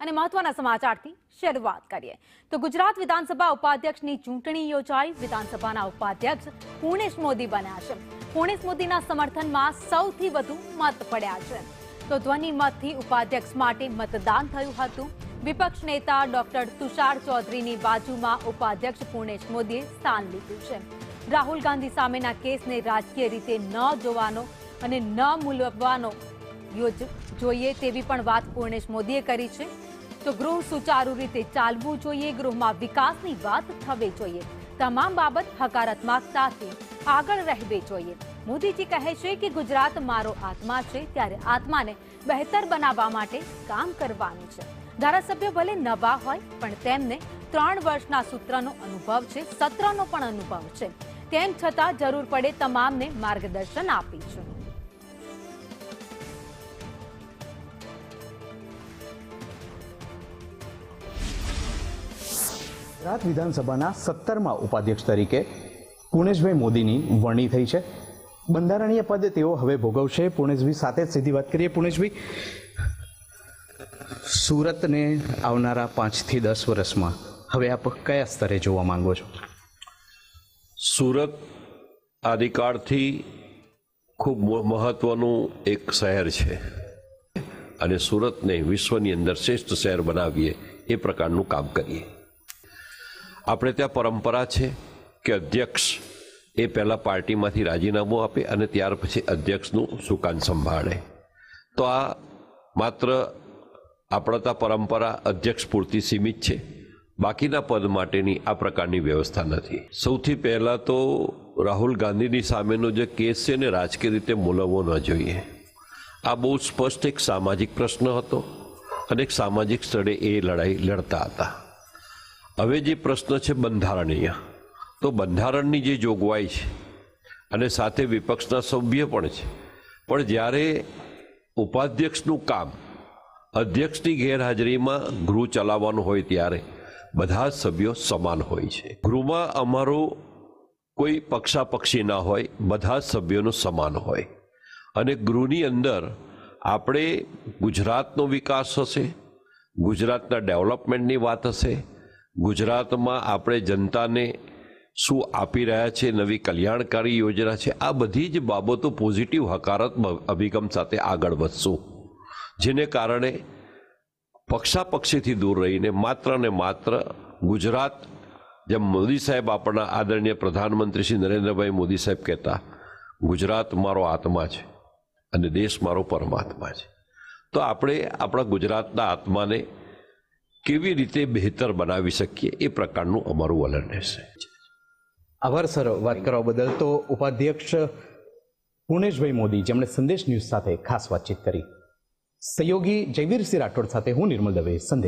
અને મહત્વના સમાચારથી શરૂઆત કરીએ તો ગુજરાત વિધાનસભા ઉપાધ્યક્ષની ચૂંટણી યોજાઈ। વિધાનસભાના ઉપાધ્યક્ષ પૂર્ણેશ મોદી બન્યા છે। પૂર્ણેશ મોદીના સમર્થનમાં સૌથી વધુ મત પડ્યા છે તો ધ્વનિ મતથી ઉપાધ્યક્ષ માટે મતદાન થયું હતું। વિપક્ષ નેતા ડોક્ટર તુષાર ચૌધરીની બાજુમાં ઉપાધ્યક્ષ પૂર્ણેશ મોદીએ સ્થાન લીધું છે। રાહુલ ગાંધી સામેના કેસને રાજકીય રીતે ન જોવાનો અને ન મૂલવવાનો જોઈએ તેવી પણ વાત પૂર્ણેશ મોદીએ કરી છે। તો ગૃહ સુચારુ રીતે ચાલવું જોઈએ, ગૃહમાં વિકાસની વાત થવી જોઈએ, તમામ બાબત હકારાત્મકતાથી આગળ રહેવી જોઈએ। મોદીજી કહે છે કે ગુજરાત મારો આત્મા છે, ત્યારે આત્માને બહેતર બનાવવા માટે કામ કરવાનું છે। ધારાસભ્યો ભલે નવા હોય પણ તેમને 3 વર્ષના સૂત્રનો અનુભવ છે, સત્રનો પણ અનુભવ છે, તેમ છતાં જરૂર પડે તમામને માર્ગદર્શન આપીશું। ગુજરાત વિધાનસભાના 17મા ઉપાધ્યક્ષ તરીકે પૂર્ણેશભાઈ મોદીની વરણી થઈ છે। બંધારણીય પદ તેઓ હવે ભોગવશે। પૂર્ણેશભાઈ સાથે જ સીધી વાત કરીએ। પૂર્ણેશભાઈ, સુરતને આવનારા 5 થી 10 વર્ષમાં હવે આપ કયા સ્તરે જોવા માંગો છો? સુરત આદિકાળથી ખૂબ મહત્વનું એક શહેર છે અને સુરતને વિશ્વની અંદર શ્રેષ્ઠ શહેર બનાવીએ એ પ્રકારનું કામ કરીએ। આપણે ત્યાં પરંપરા છે કે અધ્યક્ષ એ પહેલાં પાર્ટીમાંથી રાજીનામું આપે અને ત્યાર પછી અધ્યક્ષનું સુકાન સંભાળે। તો આ માત્ર આપણા ત્યાં પરંપરા અધ્યક્ષ પૂરતી સીમિત છે, બાકીના પદ માટેની આ પ્રકારની વ્યવસ્થા નથી। સૌથી પહેલાં તો રાહુલ ગાંધીની સામેનો જે કેસ છે ને રાજકીય રીતે મૂલવવો ન જોઈએ। આ બહુ સ્પષ્ટ એક સામાજિક પ્રશ્ન હતો અને એક સામાજિક સ્તરે એ લડાઈ લડતા હતા। હવે જે પ્રશ્ન છે બંધારણીય, તો બંધારણની જે જોગવાઈ છે અને સાથે વિપક્ષના સભ્ય પણ છે, પણ જ્યારે ઉપાધ્યક્ષનું કામ અધ્યક્ષની ગેરહાજરીમાં ગૃહ ચલાવવાનું હોય ત્યારે બધા જ સભ્યો સમાન હોય છે। ગૃહમાં અમારો કોઈ પક્ષાપક્ષી ના હોય, બધા જ સભ્યોનો સમાન હોય અને ગૃહની અંદર આપણે ગુજરાતનો વિકાસ હશે, ગુજરાતના ડેવલપમેન્ટની વાત હશે, ગુજરાતમાં આપણે જનતાને શું આપી રહ્યા છે, નવી કલ્યાણકારી યોજના છે, આ બધી જ બાબતો પોઝિટિવ હકારાત્મક અભિગમ સાથે આગળ વધશું, જેને કારણે પક્ષાપક્ષીથી દૂર રહીને માત્ર ને માત્ર ગુજરાત, જેમ મોદી સાહેબ આપણા આદરણીય પ્રધાનમંત્રી શ્રી નરેન્દ્રભાઈ મોદી સાહેબ કહેતા, ગુજરાત મારો આત્મા છે અને દેશ મારો પરમાત્મા છે। તો આપણે આપણા ગુજરાતના આત્માને કેવી રીતે બહેતર બનાવી શકીએ એ પ્રકારનું અમારું વલણ રહેશે। આભાર સર વાત કરવા બદલ। તો ઉપાધ્યક્ષ પૂર્ણેશભાઈ મોદી, જેમણે સંદેશ ન્યૂઝ સાથે ખાસ વાતચીત કરી। સહયોગી જયવીરસિંહ રાઠોડ સાથે હું નિર્મલ દવે, સંદેશ।